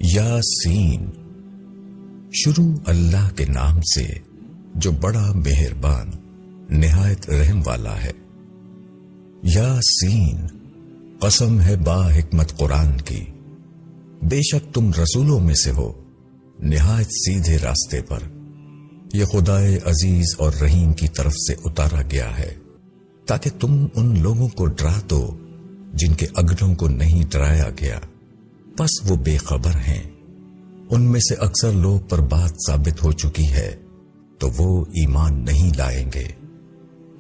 یاسین، شروع اللہ کے نام سے جو بڑا مہربان نہایت رحم والا ہے۔ یاسین، قسم ہے با حکمت قرآن کی، بے شک تم رسولوں میں سے ہو نہایت سیدھے راستے پر۔ یہ خدائے عزیز اور رحیم کی طرف سے اتارا گیا ہے تاکہ تم ان لوگوں کو ڈرا دو جن کے اگلوں کو نہیں ڈرایا گیا، پس وہ بے خبر ہیں۔ ان میں سے اکثر لوگ پر بات ثابت ہو چکی ہے تو وہ ایمان نہیں لائیں گے۔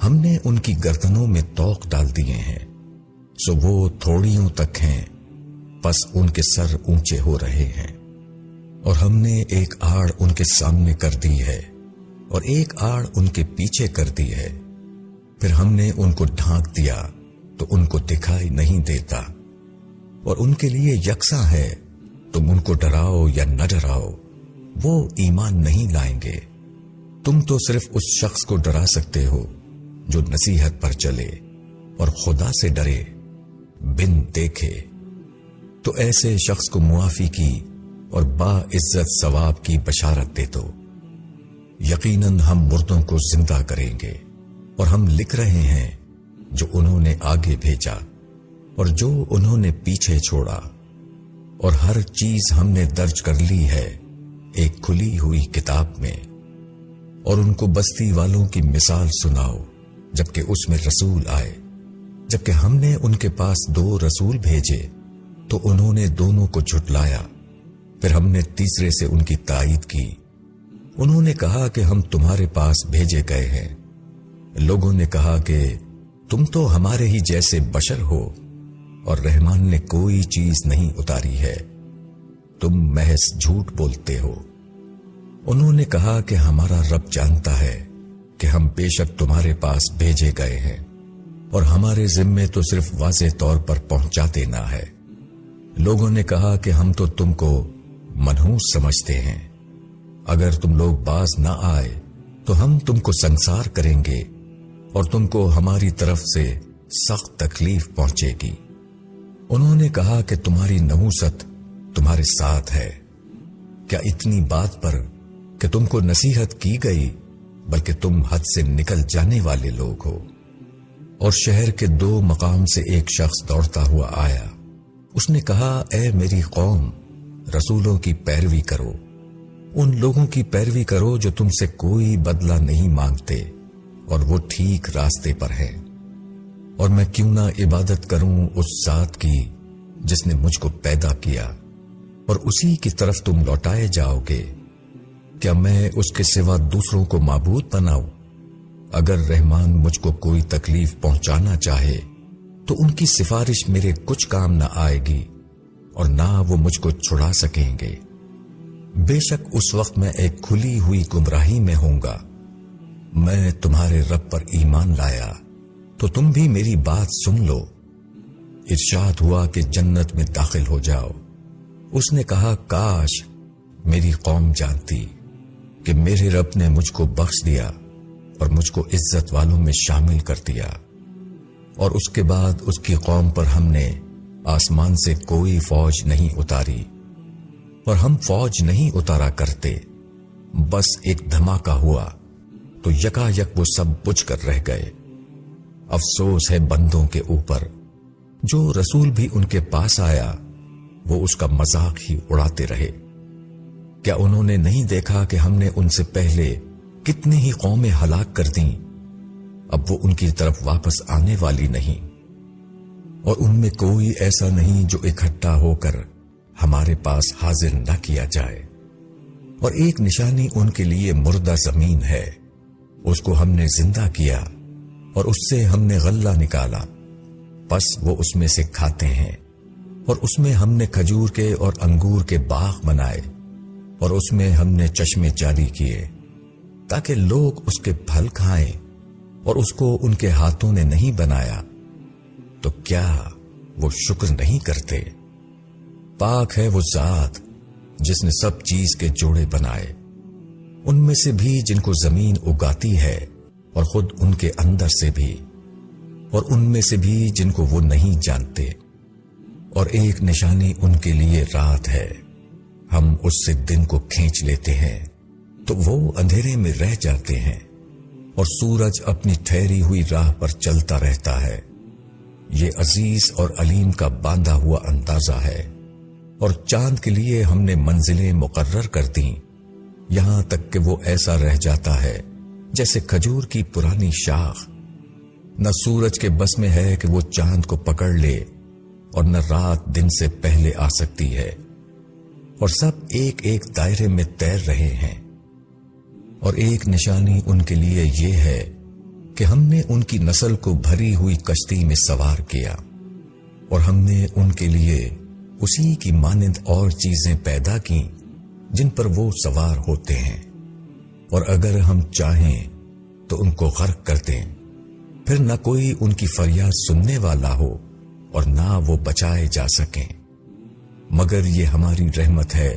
ہم نے ان کی گردنوں میں توق ڈال دیے ہیں سو وہ تھوڑیوں تک ہیں، پس ان کے سر اونچے ہو رہے ہیں۔ اور ہم نے ایک آڑ ان کے سامنے کر دی ہے اور ایک آڑ ان کے پیچھے کر دی ہے، پھر ہم نے ان کو ڈھانک دیا تو ان کو دکھائی نہیں دیتا، اور ان کے لیے یکساں ہے تم ان کو ڈراؤ یا نہ ڈراؤ، وہ ایمان نہیں لائیں گے۔ تم تو صرف اس شخص کو ڈرا سکتے ہو جو نصیحت پر چلے اور خدا سے ڈرے بن دیکھے، تو ایسے شخص کو معافی کی اور با عزت ثواب کی بشارت دے دو۔ یقیناً ہم مردوں کو زندہ کریں گے، اور ہم لکھ رہے ہیں جو انہوں نے آگے بھیجا اور جو انہوں نے پیچھے چھوڑا، اور ہر چیز ہم نے درج کر لی ہے ایک کھلی ہوئی کتاب میں۔ اور ان کو بستی والوں کی مثال سناؤ جبکہ اس میں رسول آئے، جبکہ ہم نے ان کے پاس 2 رسول بھیجے تو انہوں نے دونوں کو جھٹلایا، پھر ہم نے تیسرے سے ان کی تائید کی۔ انہوں نے کہا کہ ہم تمہارے پاس بھیجے گئے ہیں۔ لوگوں نے کہا کہ تم تو ہمارے ہی جیسے بشر ہو اور رحمان نے کوئی چیز نہیں اتاری ہے، تم محض جھوٹ بولتے ہو۔ انہوں نے کہا کہ ہمارا رب جانتا ہے کہ ہم بے شک تمہارے پاس بھیجے گئے ہیں، اور ہمارے ذمے تو صرف واضح طور پر پہنچا دینا ہے۔ لوگوں نے کہا کہ ہم تو تم کو منحوس سمجھتے ہیں، اگر تم لوگ باز نہ آئے تو ہم تم کو سنسار کریں گے اور تم کو ہماری طرف سے سخت تکلیف پہنچے گی۔ انہوں نے کہا کہ تمہاری نحوست تمہارے ساتھ ہے، کیا اتنی بات پر کہ تم کو نصیحت کی گئی بلکہ تم حد سے نکل جانے والے لوگ ہو۔ اور شہر کے 2 مقام سے ایک شخص دوڑتا ہوا آیا، اس نے کہا اے میری قوم، رسولوں کی پیروی کرو، ان لوگوں کی پیروی کرو جو تم سے کوئی بدلہ نہیں مانگتے اور وہ ٹھیک راستے پر ہیں۔ اور میں کیوں نہ عبادت کروں اس ذات کی جس نے مجھ کو پیدا کیا اور اسی کی طرف تم لوٹائے جاؤ گے۔ کیا میں اس کے سوا دوسروں کو معبود بناؤں؟ اگر رحمان مجھ کو کوئی تکلیف پہنچانا چاہے تو ان کی سفارش میرے کچھ کام نہ آئے گی اور نہ وہ مجھ کو چھڑا سکیں گے۔ بے شک اس وقت میں ایک کھلی ہوئی گمراہی میں ہوں گا۔ میں تمہارے رب پر ایمان لایا تو تم بھی میری بات سن لو۔ ارشاد ہوا کہ جنت میں داخل ہو جاؤ۔ اس نے کہا کاش میری قوم جانتی کہ میرے رب نے مجھ کو بخش دیا اور مجھ کو عزت والوں میں شامل کر دیا۔ اور اس کے بعد اس کی قوم پر ہم نے آسمان سے کوئی فوج نہیں اتاری، اور ہم فوج نہیں اتارا کرتے، بس ایک دھماکہ ہوا تو یکا یک وہ سب بجھ کر رہ گئے۔ افسوس ہے بندوں کے اوپر جو رسول بھی ان کے پاس آیا وہ اس کا مذاق ہی اڑاتے رہے۔ کیا انہوں نے نہیں دیکھا کہ ہم نے ان سے پہلے کتنی ہی قومیں ہلاک کر دیں؟ اب وہ ان کی طرف واپس آنے والی نہیں، اور ان میں کوئی ایسا نہیں جو اکٹھا ہو کر ہمارے پاس حاضر نہ کیا جائے۔ اور ایک نشانی ان کے لیے مردہ زمین ہے، اس کو ہم نے زندہ کیا اور اس سے ہم نے غلہ نکالا، پس وہ اس میں سے کھاتے ہیں۔ اور اس میں ہم نے کھجور کے اور انگور کے باغ بنائے، اور اس میں ہم نے چشمے جاری کیے تاکہ لوگ اس کے پھل کھائیں، اور اس کو ان کے ہاتھوں نے نہیں بنایا، تو کیا وہ شکر نہیں کرتے؟ پاک ہے وہ ذات جس نے سب چیز کے جوڑے بنائے، ان میں سے بھی جن کو زمین اگاتی ہے اور خود ان کے اندر سے بھی، اور ان میں سے بھی جن کو وہ نہیں جانتے۔ اور ایک نشانی ان کے لیے رات ہے، ہم اس سے دن کو کھینچ لیتے ہیں تو وہ اندھیرے میں رہ جاتے ہیں اور سورج اپنی ٹھہری ہوئی راہ پر چلتا رہتا ہے۔ یہ عزیز اور علیم کا باندھا ہوا اندازہ ہے۔ اور چاند کے لیے ہم نے منزلیں مقرر کر دیں، یہاں تک کہ وہ ایسا رہ جاتا ہے جیسے کھجور کی پرانی شاخ۔ نہ سورج کے بس میں ہے کہ وہ چاند کو پکڑ لے اور نہ رات دن سے پہلے آ سکتی ہے، اور سب ایک ایک دائرے میں تیر رہے ہیں۔ اور ایک نشانی ان کے لیے یہ ہے کہ ہم نے ان کی نسل کو بھری ہوئی کشتی میں سوار کیا، اور ہم نے ان کے لیے اسی کی مانند اور چیزیں پیدا کی جن پر وہ سوار ہوتے ہیں، اور اگر ہم چاہیں تو ان کو غرق کر دیں، پھر نہ کوئی ان کی فریاد سننے والا ہو اور نہ وہ بچائے جا سکیں، مگر یہ ہماری رحمت ہے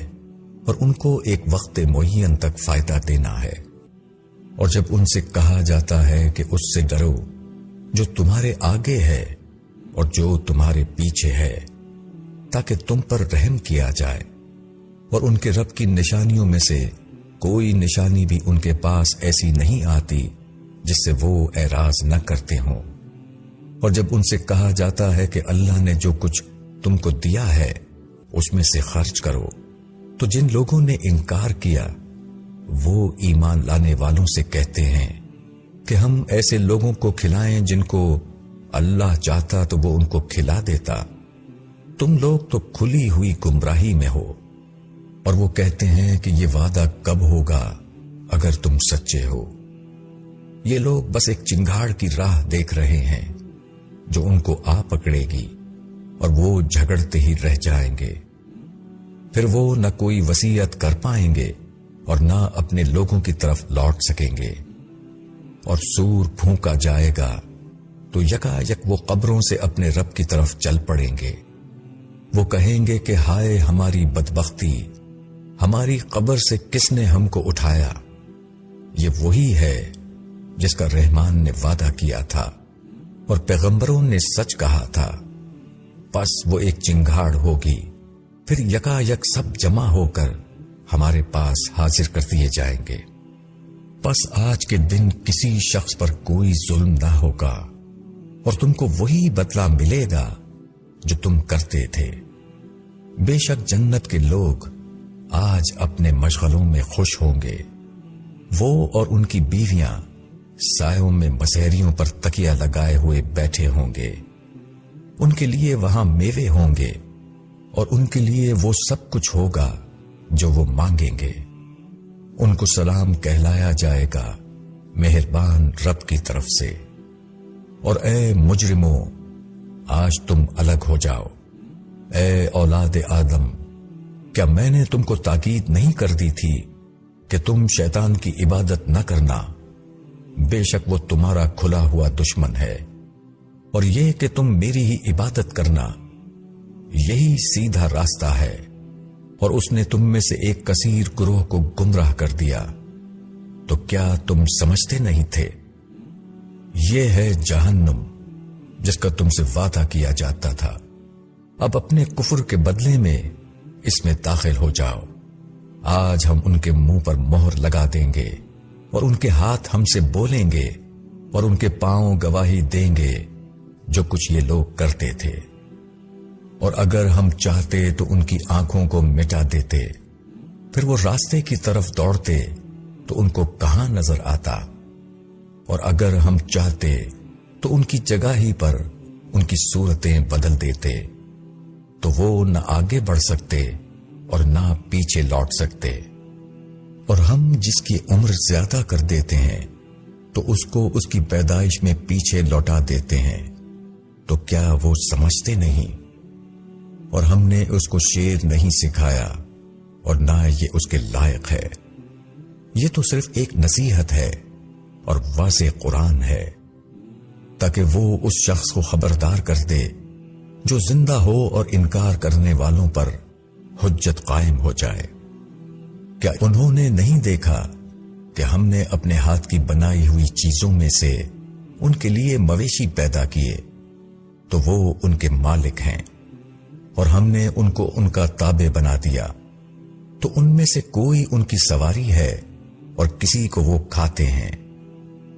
اور ان کو ایک وقت معین تک فائدہ دینا ہے۔ اور جب ان سے کہا جاتا ہے کہ اس سے ڈرو جو تمہارے آگے ہے اور جو تمہارے پیچھے ہے، تاکہ تم پر رحم کیا جائے، اور ان کے رب کی نشانیوں میں سے کوئی نشانی بھی ان کے پاس ایسی نہیں آتی جس سے وہ اعراض نہ کرتے ہوں۔ اور جب ان سے کہا جاتا ہے کہ اللہ نے جو کچھ تم کو دیا ہے اس میں سے خرچ کرو، تو جن لوگوں نے انکار کیا وہ ایمان لانے والوں سے کہتے ہیں کہ ہم ایسے لوگوں کو کھلائیں جن کو اللہ چاہتا تو وہ ان کو کھلا دیتا، تم لوگ تو کھلی ہوئی گمراہی میں ہو۔ اور وہ کہتے ہیں کہ یہ وعدہ کب ہوگا اگر تم سچے ہو۔ یہ لوگ بس ایک چنگاڑ کی راہ دیکھ رہے ہیں جو ان کو آ پکڑے گی، اور وہ جھگڑتے ہی رہ جائیں گے۔ پھر وہ نہ کوئی وصیت کر پائیں گے اور نہ اپنے لوگوں کی طرف لوٹ سکیں گے۔ اور سور پھونکا جائے گا تو یکا یک وہ قبروں سے اپنے رب کی طرف چل پڑیں گے۔ وہ کہیں گے کہ ہائے ہماری بدبختی، ہماری قبر سے کس نے ہم کو اٹھایا۔ یہ وہی ہے جس کا رحمان نے وعدہ کیا تھا اور پیغمبروں نے سچ کہا تھا۔ پس وہ ایک چنگاڑ ہوگی، پھر یکا یک سب جمع ہو کر ہمارے پاس حاضر کر دیے جائیں گے۔ پس آج کے دن کسی شخص پر کوئی ظلم نہ ہوگا، اور تم کو وہی بدلہ ملے گا جو تم کرتے تھے۔ بے شک جنت کے لوگ آج اپنے مشغلوں میں خوش ہوں گے، وہ اور ان کی بیویاں سایوں میں مسہریوں پر تکیہ لگائے ہوئے بیٹھے ہوں گے۔ ان کے لیے وہاں میوے ہوں گے، اور ان کے لیے وہ سب کچھ ہوگا جو وہ مانگیں گے۔ ان کو سلام کہلایا جائے گا مہربان رب کی طرف سے۔ اور اے مجرموں، آج تم الگ ہو جاؤ۔ اے اولاد آدم، کیا میں نے تم کو تاکید نہیں کر دی تھی کہ تم شیطان کی عبادت نہ کرنا؟ بے شک وہ تمہارا کھلا ہوا دشمن ہے، اور یہ کہ تم میری ہی عبادت کرنا، یہی سیدھا راستہ ہے۔ اور اس نے تم میں سے ایک کثیر گروہ کو گمراہ کر دیا، تو کیا تم سمجھتے نہیں تھے؟ یہ ہے جہنم جس کا تم سے وعدہ کیا جاتا تھا۔ اب اپنے کفر کے بدلے میں اس میں داخل ہو جاؤ۔ آج ہم ان کے منہ پر مہر لگا دیں گے، اور ان کے ہاتھ ہم سے بولیں گے، اور ان کے پاؤں گواہی دیں گے جو کچھ یہ لوگ کرتے تھے۔ اور اگر ہم چاہتے تو ان کی آنکھوں کو مٹا دیتے، پھر وہ راستے کی طرف دوڑتے تو ان کو کہاں نظر آتا۔ اور اگر ہم چاہتے تو ان کی جگہ ہی پر ان کی صورتیں بدل دیتے، تو وہ نہ آگے بڑھ سکتے اور نہ پیچھے لوٹ سکتے۔ اور ہم جس کی عمر زیادہ کر دیتے ہیں تو اس کو اس کی پیدائش میں پیچھے لوٹا دیتے ہیں، تو کیا وہ سمجھتے نہیں؟ اور ہم نے اس کو شعر نہیں سکھایا اور نہ یہ اس کے لائق ہے۔ یہ تو صرف ایک نصیحت ہے اور واضح قرآن ہے، تاکہ وہ اس شخص کو خبردار کر دے جو زندہ ہو اور انکار کرنے والوں پر حجت قائم ہو جائے۔ کیا انہوں نے نہیں دیکھا کہ ہم نے اپنے ہاتھ کی بنائی ہوئی چیزوں میں سے ان کے لیے مویشی پیدا کیے، تو وہ ان کے مالک ہیں، اور ہم نے ان کو ان کا تابع بنا دیا۔ تو ان میں سے کوئی ان کی سواری ہے اور کسی کو وہ کھاتے ہیں،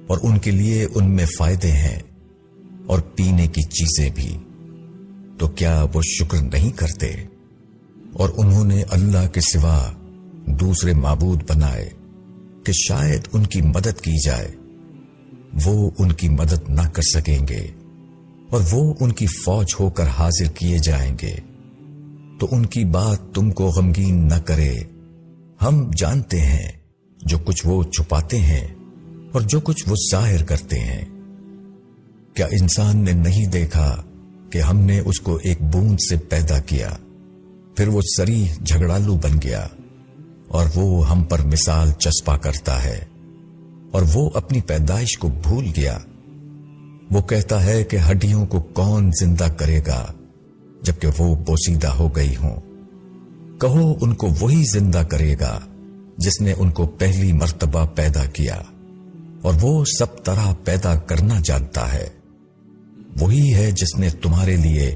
اور ان کے لیے ان میں فائدے ہیں اور پینے کی چیزیں بھی، تو کیا وہ شکر نہیں کرتے؟ اور انہوں نے اللہ کے سوا دوسرے معبود بنائے کہ شاید ان کی مدد کی جائے، وہ ان کی مدد نہ کر سکیں گے، اور وہ ان کی فوج ہو کر حاضر کیے جائیں گے، تو ان کی بات تم کو غمگین نہ کرے۔ ہم جانتے ہیں جو کچھ وہ چھپاتے ہیں اور جو کچھ وہ ظاہر کرتے ہیں۔ کیا انسان نے نہیں دیکھا کہ ہم نے اس کو ایک بوند سے پیدا کیا، پھر وہ سریح جھگڑالو بن گیا، اور وہ ہم پر مثال چسپا کرتا ہے، اور وہ اپنی پیدائش کو بھول گیا۔ وہ کہتا ہے کہ ہڈیوں کو کون زندہ کرے گا جبکہ وہ بوسیدہ ہو گئی ہوں؟ کہو ان کو وہی زندہ کرے گا جس نے ان کو پہلی مرتبہ پیدا کیا، اور وہ سب طرح پیدا کرنا جانتا ہے۔ وہی ہے جس نے تمہارے لیے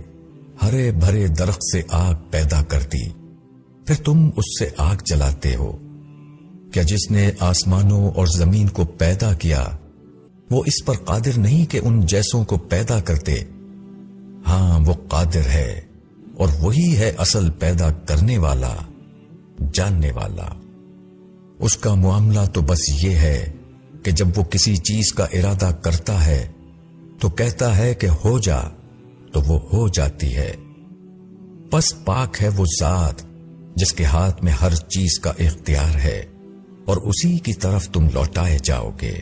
ہرے بھرے درخت سے آگ پیدا کر دی، پھر تم اس سے آگ جلاتے ہو۔ کیا جس نے آسمانوں اور زمین کو پیدا کیا وہ اس پر قادر نہیں کہ ان جیسوں کو پیدا کرتے؟ ہاں، وہ قادر ہے، اور وہی ہے اصل پیدا کرنے والا، جاننے والا۔ اس کا معاملہ تو بس یہ ہے کہ جب وہ کسی چیز کا ارادہ کرتا ہے تو کہتا ہے کہ ہو جا، تو وہ ہو جاتی ہے۔ پس پاک ہے وہ ذات جس کے ہاتھ میں ہر چیز کا اختیار ہے، اور اسی کی طرف تم لوٹائے جاؤ گے۔